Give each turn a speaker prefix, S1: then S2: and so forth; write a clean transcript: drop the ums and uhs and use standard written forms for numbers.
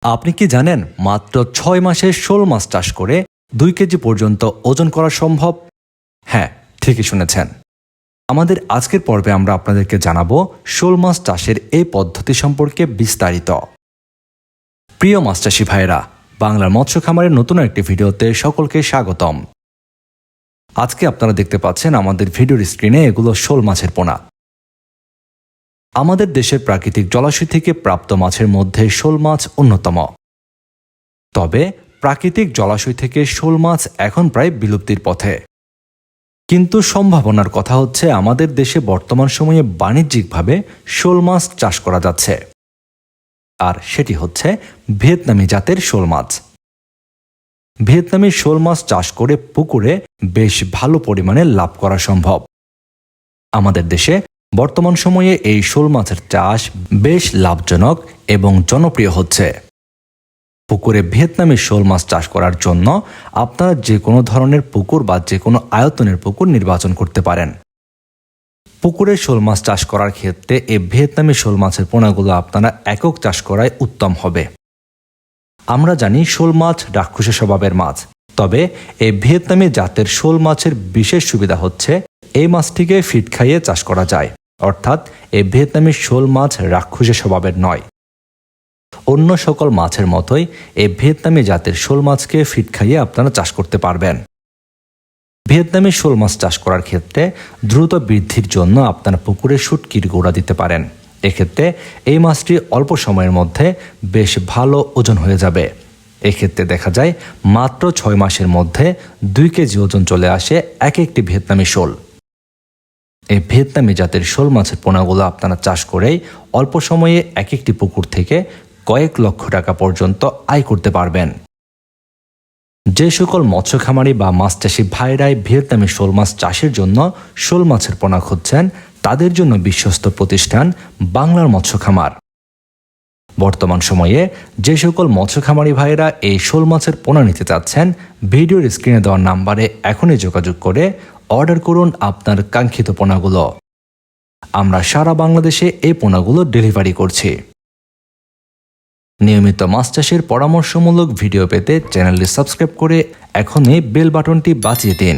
S1: আপনি কি জানেন মাত্র 6 মাসে শোল মাছ চাষ করে 2 কেজি পর্যন্ত ওজন করা সম্ভব? হ্যাঁ, ঠিকই শুনেছেন। আমাদের আজকের পর্বে আমরা আপনাদেরকে জানাবো শোল মাছ চাষের এই পদ্ধতি সম্পর্কে বিস্তারিত। প্রিয় মাছ চাষী ভাইয়েরা, বাংলার মৎস্য খামারের নতুন একটি ভিডিওতে সকলকে স্বাগতম। আজকে আপনারা দেখতে পাচ্ছেন আমাদের ভিডিওর স্ক্রিনে এগুলো শোল মাছের পোনা। আমাদের দেশের প্রাকৃতিক জলাশয় থেকে প্রাপ্ত মাছের মধ্যে শোল মাছ অন্যতম। তবে প্রাকৃতিক জলাশয় থেকে শোল মাছ এখন প্রায় বিলুপ্তির পথে। কিন্তু সম্ভাবনার কথা হচ্ছে আমাদের দেশে বর্তমান সময়ে বাণিজ্যিকভাবে শোল মাছ চাষ করা যাচ্ছে, আর সেটি হচ্ছে ভিয়েতনামি জাতের শোল মাছ। ভিয়েতনামি শোল মাছ চাষ করে পুকুরে বেশ ভালো পরিমাণে লাভ করা সম্ভব। আমাদের দেশে বর্তমান সময়ে এই শোল মাছের চাষ বেশ লাভজনক এবং জনপ্রিয় হচ্ছে। পুকুরে ভিয়েতনামি শোল মাছ চাষ করার জন্য আপনারা যে কোনো ধরনের পুকুর বা যে কোনো আয়তনের পুকুর নির্বাচন করতে পারেন। পুকুরে শোল মাছ চাষ করার ক্ষেত্রে এই ভিয়েতনামি শোল মাছের পোনাগুলো আপনারা একক চাষ করাই উত্তম হবে। আমরা জানি শোল মাছ রাক্ষসী স্বভাবের মাছ, তবে এই ভিয়েতনামি জাতের শোল মাছের বিশেষ সুবিধা হচ্ছে এই মাছটিকে ফিড খাইয়ে চাষ করা যায়, অর্থাৎ এই ভিয়েতনামি শোল মাছ রাক্ষসী স্বভাবের নয়। অন্য সকল মাছের মতোই এই ভিয়েতনামি জাতের শোল মাছকে ফিড খাইয়ে আপনারা চাষ করতে পারবেন। ভিয়েতনামি শোল মাছ চাষ করার ক্ষেত্রে দ্রুত বৃদ্ধির জন্য আপনারা পুকুরে শুটকির গোড়া দিতে পারেন। এক্ষেত্রে এই মাছটি অল্প সময়ের মধ্যে বেশ ভালো ওজন হয়ে যাবে। এক্ষেত্রে দেখা যায় মাত্র 6 মাসের মধ্যে 2 কেজি ওজন চলে আসে এক একটি ভিয়েতনামি শোল। এই ভিয়েতনামি জাতের শোল মাছের পোনাগুলো আপনারা চাষ করেই অল্প সময়ে এক একটি পুকুর থেকে কয়েক লক্ষ টাকা পর্যন্ত আয় করতে পারবেন। যে সকল মৎস্য খামারি বা মাছ চাষী ভাইরাই ভিয়েতনামি শোল মাছ চাষের জন্য শোল মাছের পোনা খুঁজছেন, তাদের জন্য বিশ্বস্ত প্রতিষ্ঠান বাংলার মৎস্য খামার। বর্তমান সময়ে যে সকল মৎস্য খামারি ভাইরা এই শোল মাছের পোনা নিতে চাচ্ছেন, ভিডিওর স্ক্রিনে দেওয়া নাম্বারে এখনই যোগাযোগ করে অর্ডার করুন আপনার কাঙ্ক্ষিত পোনাগুলো। আমরা সারা বাংলাদেশে এই পোনাগুলো ডেলিভারি করছি। নিয়মিত মাছ চাষের পরামর্শমূলক ভিডিও পেতে চ্যানেলটি সাবস্ক্রাইব করে এখনই বেল বাটনটি বাজিয়ে দিন।